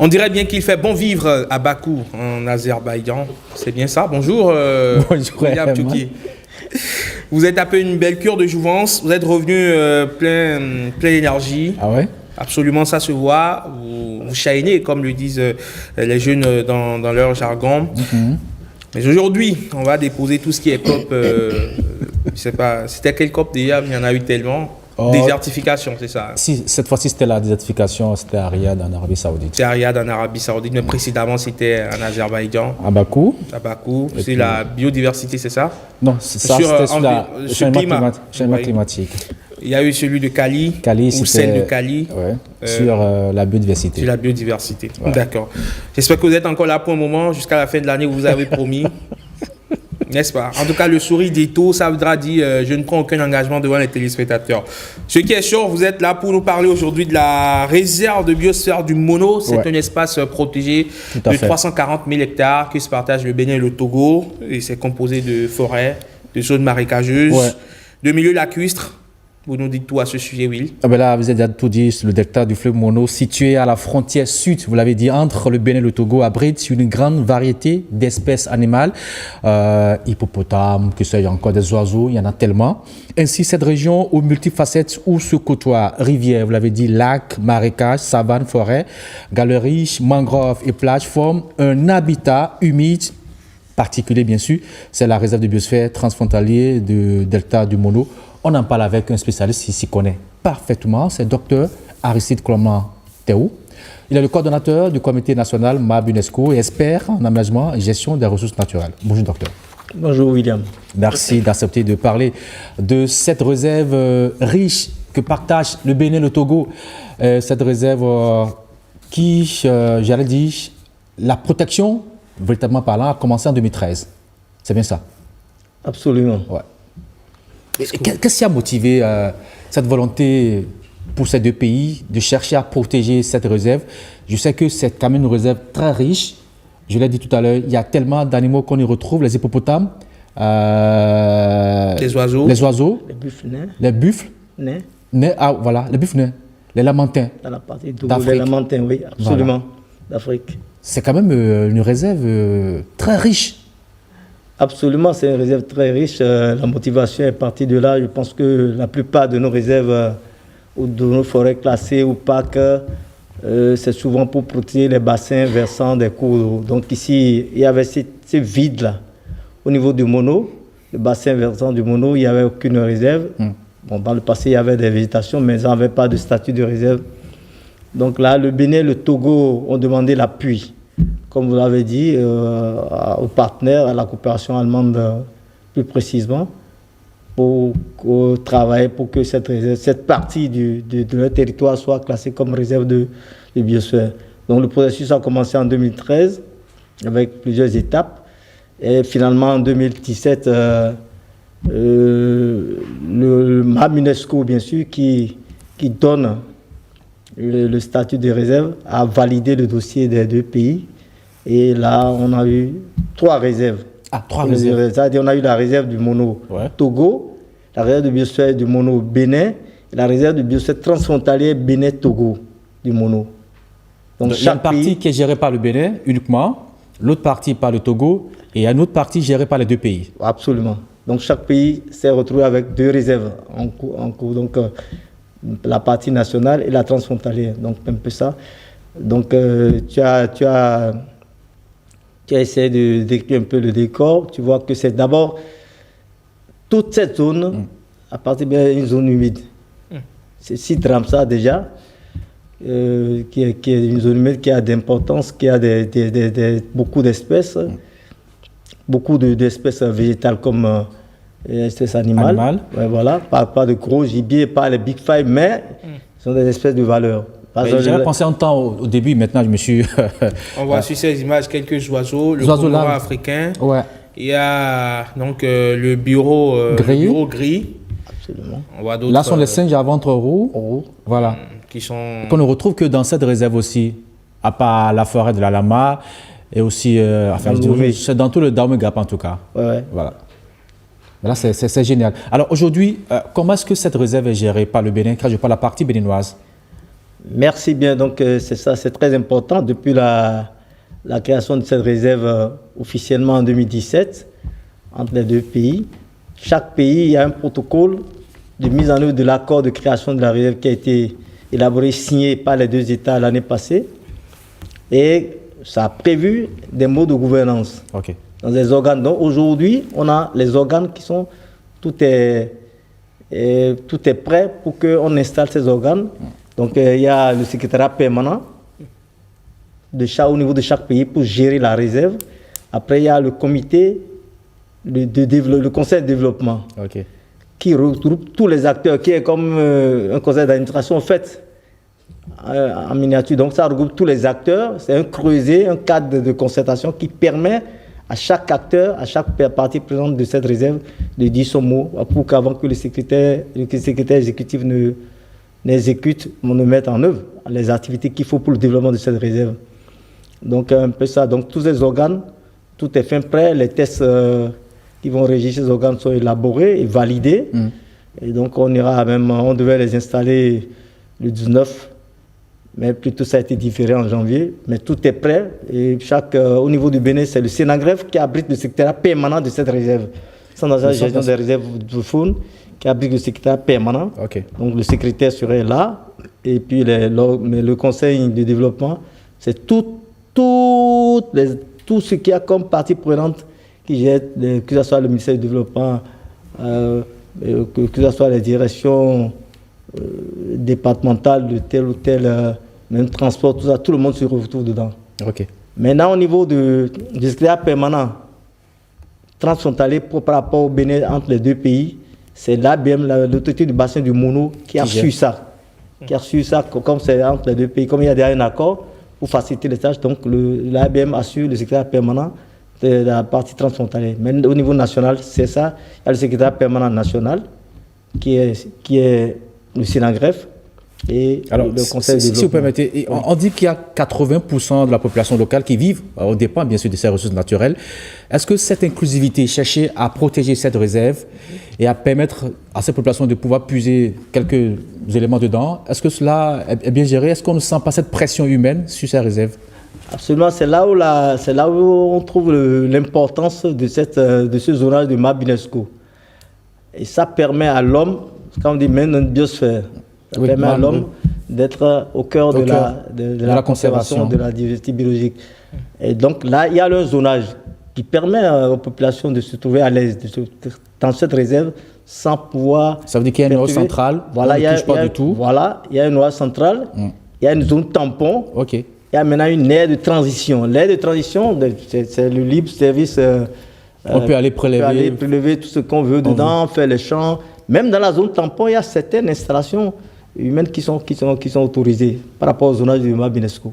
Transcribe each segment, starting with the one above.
On dirait bien qu'il fait bon vivre à Bakou, en Azerbaïdjan. C'est bien ça. Bonjour, Bonjour, William Tchouki. Vous êtes un peu une belle cure de jouvence. Vous êtes revenu plein d'énergie. Ah ouais? Absolument, ça se voit. Vous shinez, comme le disent les jeunes dans leur jargon. Mais aujourd'hui, on va déposer tout ce qui est COP. Je sais pas, c'était quel COP déjà? Il y en a eu tellement. Désertification, c'est ça? Si, cette fois-ci, c'était la désertification, c'était à Riyad, en Arabie Saoudite. C'est à Riyad, en Arabie Saoudite, mais précédemment, c'était en Azerbaïdjan. À Bakou. À Bakou. C'est la biodiversité, c'est ça? Non, ça c'était sur le changement climatique. Il y a eu celui de Cali, ou celle de Cali. Ouais, sur la biodiversité. Sur la biodiversité, ouais. D'accord. J'espère que vous êtes encore là pour un moment, jusqu'à la fin de l'année, vous avez promis. N'est-ce pas? En tout cas, le sourire d'Eto, ça voudra dire je ne prends aucun engagement devant les téléspectateurs. Ce qui est sûr, vous êtes là pour nous parler aujourd'hui de la réserve de biosphère du Mono. C'est un espace protégé de 340 000 hectares qui se partage le Bénin et le Togo. Et c'est composé de forêts, de zones marécageuses, de milieux lacustres. Vous nous dites tout à ce sujet, Will. Ah ben là, vous avez déjà tout dit sur le delta du fleuve Mono, situé à la frontière sud, vous l'avez dit, entre le Bénin et le Togo, abrite une grande variété d'espèces animales, hippopotames, que sais-je encore, des oiseaux, il y en a tellement. Ainsi, cette région aux multifacettes où se côtoient rivières, vous l'avez dit, lacs, marécages, savanes, forêts, galeries, mangroves et plages forment un habitat humide particulier, bien sûr. C'est la réserve de biosphère transfrontalier du delta du Mono. On en parle avec un spécialiste qui s'y connaît parfaitement, c'est Dr Aristide Clement Théo. Il est le coordonnateur du comité national MAB UNESCO et expert en aménagement et gestion des ressources naturelles. Bonjour docteur. Bonjour William. Merci d'accepter de parler de cette réserve riche que partagent le Bénin et le Togo. Cette réserve qui, j'allais dire, la protection, véritablement parlant, a commencé en 2013. C'est bien ça? Absolument. Ouais. Qu'est-ce qui a motivé cette volonté pour ces deux pays de chercher à protéger cette réserve? Je sais que c'est quand même une réserve très riche. Je l'ai dit tout à l'heure, il y a tellement d'animaux qu'on y retrouve, les hippopotames, les oiseaux, les buffles nains, les buffles nains, voilà, les buffles nains, les lamantins. Dans la partie d'Afrique. Les lamantins, oui, absolument, voilà. D'Afrique. C'est quand même une réserve très riche. Absolument, c'est une réserve très riche. La motivation est partie de là. Je pense que la plupart de nos réserves ou de nos forêts classées ou parcs, c'est souvent pour protéger les bassins versants des cours d'eau. Donc ici, il y avait ces vides-là. Au niveau du Mono, le bassin versant du Mono, il n'y avait aucune réserve. Bon, dans le passé, il y avait des végétations, mais ils n'avaient pas de statut de réserve. Donc là, le Bénin et le Togo ont demandé l'appui, comme vous l'avez dit, aux partenaires, à la coopération allemande plus précisément, pour travailler pour que cette partie de leur territoire soit classée comme réserve de biosphère. Donc le processus a commencé en 2013 avec plusieurs étapes. Et finalement, en 2017, le MAB UNESCO, bien sûr, qui donne le statut de réserve, a validé le dossier des deux pays. Et là, on a eu 3 réserves. Ah, 3 réserves. C'est-à-dire, on a eu la réserve du Mono Togo, la réserve de biosphère du Mono Bénin, et la réserve de biosphère transfrontalière Bénin-Togo du Mono. Donc, il y a une partie qui est gérée par le Bénin uniquement, l'autre partie par le Togo, et une autre partie gérée par les deux pays. Absolument. Donc, chaque pays s'est retrouvé avec 2 réserves en cours. Donc, la partie nationale et la transfrontalière. Donc, un peu ça. Donc, tu as essayé de décrire un peu le décor. Tu vois que c'est d'abord toute cette zone, à partir d'une zone humide. C'est site Ramsar déjà, qui est une zone humide qui a d'importance, qui a beaucoup d'espèces, beaucoup d'espèces végétales comme espèces animales. Ouais, voilà, pas de gros gibier, pas les big five, mais ce sont des espèces de valeur. J'avais pensé en temps au début, maintenant je me suis... On voit sur ces images quelques oiseaux, le cormorant africain. Ouais. Il y a donc le bureau gris. Absolument. On voit d'autres, là sont les singes à ventre roux. Voilà. Qu'on ne retrouve que dans cette réserve aussi, à part la forêt de la Lama et aussi... c'est dans tout le Dahomey Gap en tout cas. Ouais. Voilà. Là, c'est génial. Alors aujourd'hui, comment est-ce que cette réserve est gérée par le Bénin, quand je parle de la partie béninoise? Merci bien. Donc, c'est ça, c'est très important. Depuis la création de cette réserve officiellement en 2017, entre les deux pays, chaque pays, il y a un protocole de mise en œuvre de l'accord de création de la réserve qui a été élaboré, signé par les deux États l'année passée. Et ça a prévu des modes de gouvernance dans les organes. Donc, aujourd'hui, on a les organes qui sont... Tout est prêt pour qu'on installe ces organes. Donc, il y a le secrétariat permanent au niveau de chaque pays pour gérer la réserve. Après, il y a le comité, le conseil de développement, qui regroupe tous les acteurs, qui est comme un conseil d'administration en fait, en miniature. Donc, ça regroupe tous les acteurs. C'est un creuset, un cadre de concertation qui permet à chaque acteur, à chaque partie présente de cette réserve de dire son mot pour qu'avant que le secrétaire exécutif n'exécute, on ne mette en œuvre les activités qu'il faut pour le développement de cette réserve. Donc, un peu ça. Donc, tous ces organes, tout est fin prêt. Les tests qui vont régir ces organes sont élaborés et validés. Et donc, on devait les installer le 19, mais plutôt ça a été différé en janvier. Mais tout est prêt. Et au niveau du Bénin, c'est le Sénagref qui abrite le secrétariat permanent de cette réserve. C'est dans la gestion des réserves de faune qui abrite le secrétariat permanent. Donc, le secrétaire serait là. Et puis, le conseil de développement, c'est tout ce qu'il y a comme partie prenante qui gère, que ce soit le ministère du Développement, que ce soit les directions départementales de tel ou tel, même transport, tout ça, tout le monde se retrouve dedans. Maintenant, au niveau du secrétariat permanent transfrontalier par rapport au Bénin entre les deux pays, c'est l'ABM, l'autorité du bassin du Mono, qui a reçu ça. Qui a reçu ça, comme c'est entre les deux pays, comme il y a déjà un accord pour faciliter les tâches. Donc, l'ABM assure le secrétaire permanent de la partie transfrontalière. Mais au niveau national, c'est ça. Il y a le secrétaire permanent national, qui est le Sénagref. Et alors, le conseil de développement. Si vous permettez, on dit qu'il y a 80% de la population locale qui vivent, au dépend bien sûr de ces ressources naturelles. Est-ce que cette inclusivité, chercher à protéger cette réserve et à permettre à cette population de pouvoir puiser quelques éléments dedans, est-ce que cela est bien géré? Est-ce qu'on ne sent pas cette pression humaine sur ces réserves? Absolument, c'est là où on trouve l'importance de ce zonage de Mabinesco. Et ça permet à l'homme, quand on dit même une biosphère, ça permet à l'homme d'être au cœur de la conservation de la diversité biologique. Et donc là, il y a le zonage qui permet aux populations de se trouver à l'aise dans cette réserve sans pouvoir... Ça veut dire qu'il y a une noix centrale, voilà, on ne touche pas du tout. Voilà, il y a une noix centrale, il y a une zone tampon. Il y a maintenant une aire de transition. L'aire de transition, c'est le libre service. On peut aller prélever tout ce qu'on veut dedans, faire les champs. Même dans la zone tampon, il y a certaines installations humaines qui sont autorisées par rapport au zonage du Mabinesco.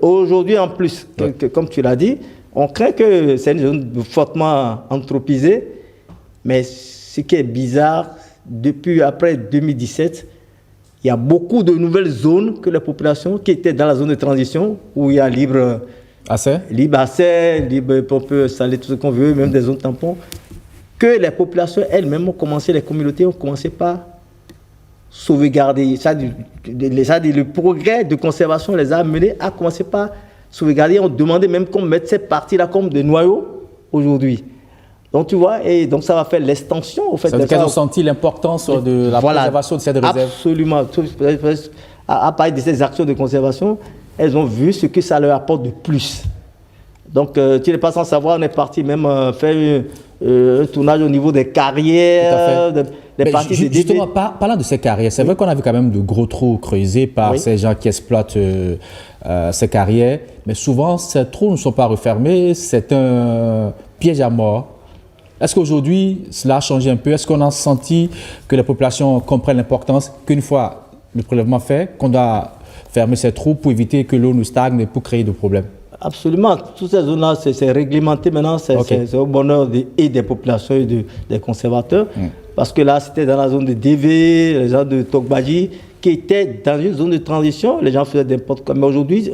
Aujourd'hui, en plus, comme tu l'as dit, on craint que c'est une zone fortement anthropisée. Mais ce qui est bizarre, après 2017, il y a beaucoup de nouvelles zones que la population qui était dans la zone de transition, où il y a libre accès, on peut installer tout ce qu'on veut, même des zones tampons, que les populations elles-mêmes ont commencé, les communautés ont commencé par sauvegarder. Le progrès de conservation les a amenés à commencer par sauvegarder. On demandait même qu'on mette ces parties-là comme des noyaux aujourd'hui. Donc tu vois, et donc ça va faire l'extension. Ça veut dire qu'elles ont senti l'importance de la préservation de cette réserve. Absolument. À partir de ces actions de conservation, elles ont vu ce que ça leur apporte de plus. Donc tu n'es pas sans savoir, on est parti même faire un tournage au niveau des carrières, justement, parlant de ces carrières, c'est vrai qu'on a vu quand même de gros trous creusés par ces gens qui exploitent ces carrières, mais souvent ces trous ne sont pas refermés, c'est un piège à mort. Est-ce qu'aujourd'hui, cela a changé un peu? Est-ce qu'on a senti que la population comprenne l'importance qu'une fois le prélèvement fait, qu'on doit fermer ces trous pour éviter que l'eau nous stagne et pour créer de problèmes? Absolument. Toutes ces zones-là, c'est réglementé maintenant. C'est au bonheur des populations et des conservateurs. Parce que là, c'était dans la zone de DV, les gens de Tokbaji, qui étaient dans une zone de transition. Les gens faisaient n'importe quoi. Mais aujourd'hui,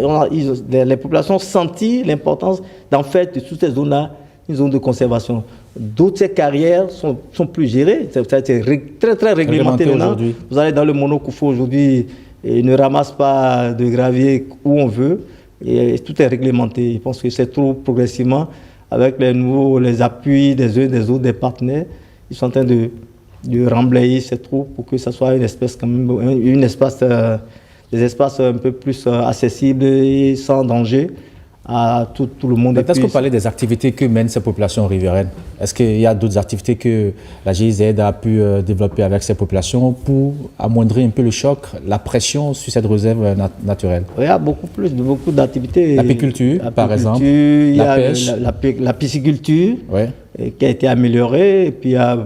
les populations ont senti l'importance d'en faire de toutes ces zones-là une zone de conservation. D'autres ces carrières sont plus gérées. Ça a été très, très réglementé maintenant. Vous allez dans le Monokoufou aujourd'hui, et ne ramasse pas de gravier où on veut. Et tout est réglementé. Je pense que c'est trop progressivement, avec les appuis des uns des autres, des partenaires, ils sont en train de remblayer ces trous pour que ce soit une espèce quand même, des espaces un peu plus accessibles et sans danger à tout le monde. Est-ce que vous parlez des activités que mènent ces populations riveraines? Est-ce qu'il y a d'autres activités que la GIZ a pu développer avec ces populations pour amoindrir un peu le choc, la pression sur cette réserve naturelle? Il y a beaucoup d'activités. L'apiculture, par exemple. Il y la a pêche. La pisciculture, Ouais. qui a été améliorée, et puis il y a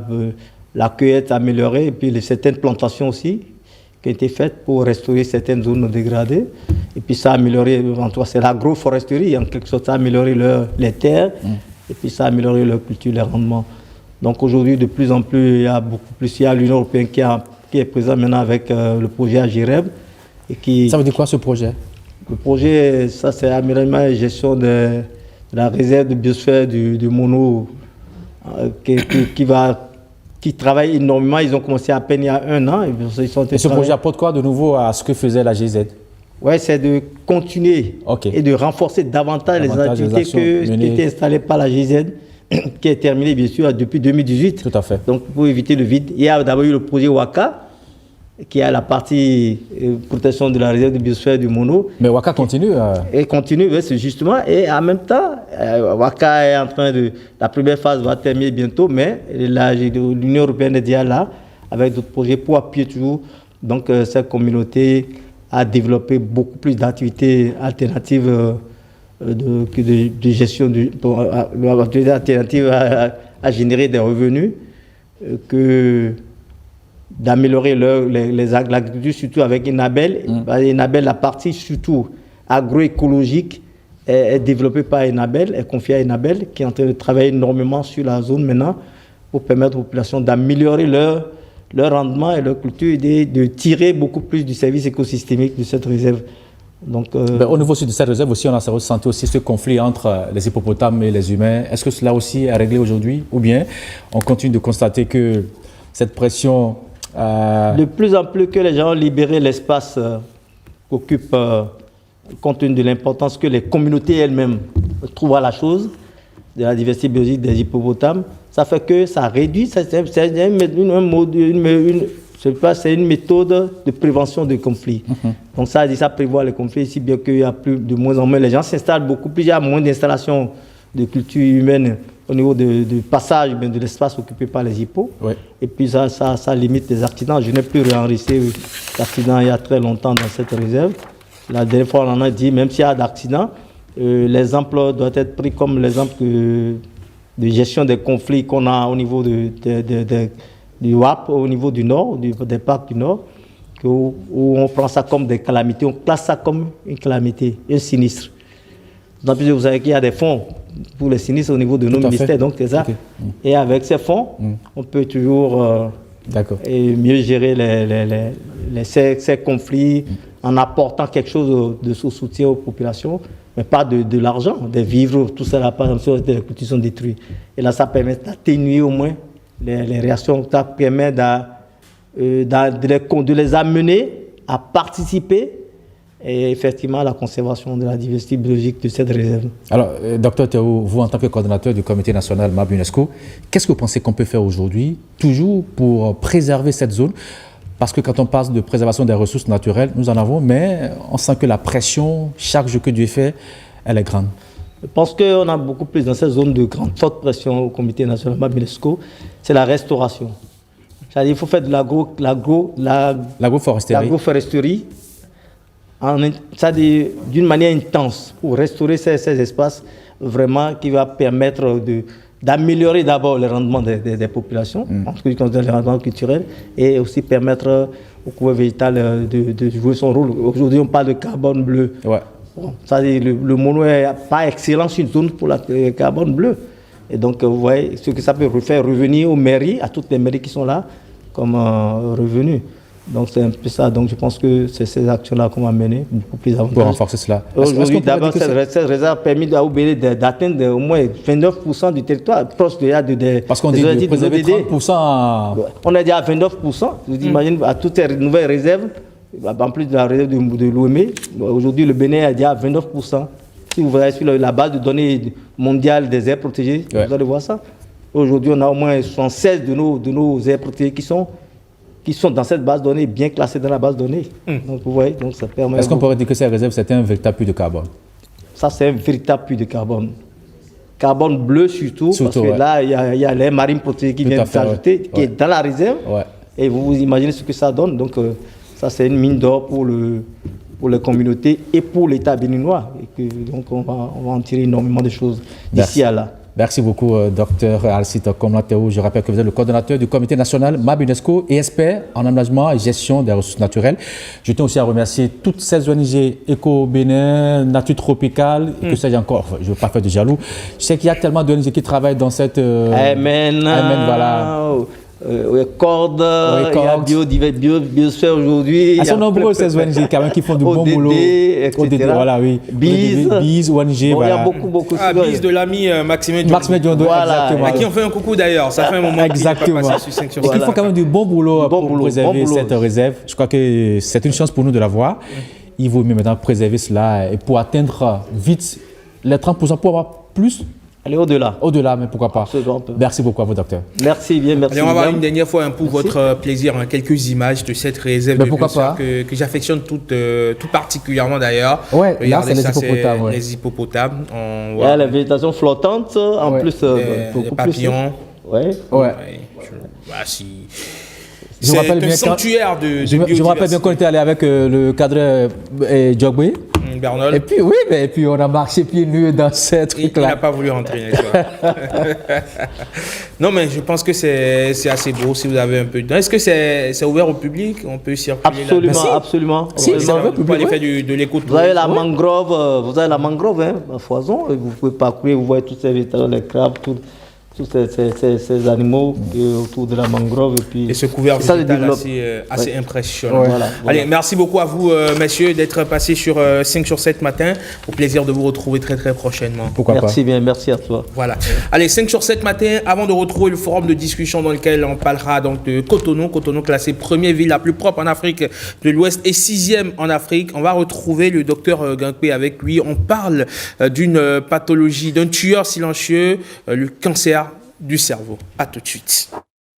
la cueillette améliorée, et puis certaines plantations aussi qui ont été faites pour restaurer certaines zones dégradées. Et puis ça a amélioré, en tout cas c'est l'agroforesterie, en quelque sorte, ça a amélioré les terres, et puis ça a amélioré leur culture, les rendements. Donc aujourd'hui, de plus en plus, il y a beaucoup plus, il y a l'Union européenne qui est présente maintenant avec le projet Agireb. Ça veut dire quoi ce projet? Le projet, ça c'est aménagement et gestion de la réserve de biosphère du Mono, qui travaille énormément. Ils ont commencé à peine il y a 1 an. Et ce projet apporte quoi de nouveau à ce que faisait la GIZ? Oui, c'est de continuer et de renforcer davantage les activités qui étaient installées par la GIZ, qui est terminée bien sûr depuis 2018. Tout à fait. Donc pour éviter le vide, il y a d'abord eu le projet WACA, qui a la partie protection de la réserve de biosphère du Mono. Mais WACA continue. Et continue, oui, c'est justement. Et en même temps, WACA est en train de... La première phase va terminer bientôt, mais l'Union européenne est déjà là, avec d'autres projets pour appuyer toujours cette communauté à développer beaucoup plus d'activités alternatives de gestion, alternatives à générer des revenus, d'améliorer l'agriculture, surtout avec Enabel. Enabel, la partie surtout agroécologique est développée par Enabel, est confiée à Enabel, qui est en train de travailler énormément sur la zone maintenant pour permettre aux populations d'améliorer leur rendement et leur culture et de tirer beaucoup plus du service écosystémique de cette réserve. Donc, au niveau de cette réserve aussi, on a ressenti aussi ce conflit entre les hippopotames et les humains. Est-ce que cela aussi est réglé aujourd'hui? Ou bien on continue de constater que cette pression... De plus en plus que les gens ont libéré l'espace qu'occupe, compte tenu de l'importance que les communautés elles-mêmes trouvent à la chose, de la diversité biologique des hippopotames, ça fait que ça réduit, c'est une méthode de prévention des conflits. Donc ça prévoit les conflits, si bien qu'il y a de moins en moins, les gens s'installent beaucoup plus, il y a moins d'installations de culture humaine au niveau du passage de l'espace occupé par les hippos. Ouais. Et puis ça limite les accidents. Je n'ai plus enregistré d'accidents il y a très longtemps dans cette réserve. La dernière fois, on en a dit, même s'il y a d'accidents, l'exemple doit être pris comme l'exemple de gestion des conflits qu'on a au niveau du WAP, au niveau du Nord, des parcs du Nord, où on prend ça comme des calamités, on classe ça comme une calamité, un sinistre. D'autant plus, vous savez qu'il y a des fonds pour les sinistres au niveau de nos ministères, donc c'est ça. Okay. Et avec ces fonds, on peut toujours mieux gérer ces conflits en apportant quelque chose de soutien aux populations, mais pas de l'argent, des vivres, tout ça là, par exemple, les cultures sont détruites. Et là, ça permet d'atténuer au moins les réactions, ça permet de les amener à participer et effectivement à la conservation de la diversité biologique de cette réserve. Alors, Dr Théo, vous en tant que coordonnateur du comité national MAB UNESCO, qu'est-ce que vous pensez qu'on peut faire aujourd'hui, toujours pour préserver cette zone? Parce que quand on parle de préservation des ressources naturelles, nous en avons, mais on sent que la pression, chaque jour que Dieu fait, elle est grande. Je pense qu'on a beaucoup plus dans cette zone de grande forte pression au comité national MAB UNESCO, c'est la restauration. C'est-à-dire qu'il faut faire de l'agroforesterie d'une manière intense pour restaurer ces espaces vraiment qui va permettre d'améliorer d'abord le rendement des populations, en ce qui concerne le rendement culturel, et aussi permettre au couvert végétal de jouer son rôle. Aujourd'hui, on parle de carbone bleu. Ouais. Bon, le mono n'est pas excellent sur une zone pour le carbone bleu. Et donc, vous voyez, ce que ça peut faire revenir aux mairies, à toutes les mairies qui sont là, comme revenus. Donc c'est un peu ça. Donc je pense que c'est ces actions-là qu'on va mener beaucoup plus avant. Pour renforcer cela. Aujourd'hui, d'abord, cette réserve a permis d'atteindre au moins 29% du territoire proche de parce qu'on dit de préserver 30%. On est déjà à 29%. Je vous imagine, à toutes ces nouvelles réserves, en plus de la réserve de l'OME. Aujourd'hui, le Bénin est déjà à 29%. Si vous regardez sur la base de données mondiale des aires protégées, vous allez voir ça. Aujourd'hui, on a au moins 76 de nos aires protégées qui sont dans cette base de données, bien classées dans la base de données. Donc, vous voyez, donc ça permet... Est-ce qu'on pourrait dire que ces réserves, c'était un véritable puits de carbone? Ça, c'est un véritable puits de carbone. Carbone bleu surtout parce que là, il y a les marines protégées qui viennent s'ajouter, qui est dans la réserve. Et vous imaginez ce que ça donne. Donc, ça, c'est une mine d'or pour les communautés et pour l'État béninois. Donc, on va en tirer énormément de choses d'ici à là. Merci beaucoup, Dr Alcide Komla-Théo. Je rappelle que vous êtes le coordonnateur du comité national MAB UNESCO et expert en aménagement et gestion des ressources naturelles. Je tiens aussi à remercier toutes ces ONG Éco-Bénin, Nature Tropicale, que sais-je encore, je ne veux pas faire de jaloux. Je sais qu'il y a tellement d'ONG qui travaillent dans cette... Amen, voilà. Corde, il y a biosphère aujourd'hui. Elles sont nombreuses ces ONG quand même qui font du bon boulot. etc. Voilà, oui. Bise, ONG, bon, voilà. Il y a beaucoup. Bise de l'ami Maximin Diondo, voilà, exactement. À qui on fait un coucou d'ailleurs. Ça fait un moment qu'il n'est pas passé sur 5 sur 5. Et qu'ils font quand même du bon boulot pour préserver cette réserve. Je crois que c'est une chance pour nous de l'avoir. Il vaut mieux maintenant préserver cela et pour atteindre vite les 30% pour avoir plus. Allez au-delà. Au-delà, mais pourquoi pas. Merci beaucoup à vous, docteur. Merci bien, merci. Allez, on va voir une dernière fois pour votre plaisir, quelques images de cette réserve de biosphère que j'affectionne tout particulièrement d'ailleurs. Ouais, regardez, là, c'est les hippopotames. Les hippopotames. Il y a la végétation flottante, en plus. Les papillons. Ouais. C'est un sanctuaire de biodiversité. Je me rappelle bien qu'on était allé avec le cadre Djogbe. Bernol. Et puis on a marché pieds nus dans ces trucs-là. Il n'a pas voulu rentrer, n'est-ce pas? Non, mais je pense que c'est assez beau si vous avez un peu de temps. Est-ce que c'est ouvert au public? On peut circuler là? Absolument. Si, c'est ouvert au public. Vous pouvez faire de l'écoute. Vous avez la mangrove, à foison, et vous pouvez parcourir, vous voyez tous ces végétaux, les crabes, tous ces animaux autour de la mangrove. Et ce couvert végétal assez impressionnant. Voilà. Allez, merci beaucoup à vous, messieurs, d'être passés sur 5 sur 7 matin. Au plaisir de vous retrouver très prochainement. Merci bien, merci à toi. Voilà. Allez, 5 sur 7 matin, avant de retrouver le forum de discussion dans lequel on parlera donc de Cotonou. Cotonou classée première ville la plus propre en Afrique de l'Ouest et 6e en Afrique. On va retrouver le docteur Gankwe avec lui. On parle d'une pathologie, d'un tueur silencieux, le cancer du cerveau. À tout de suite.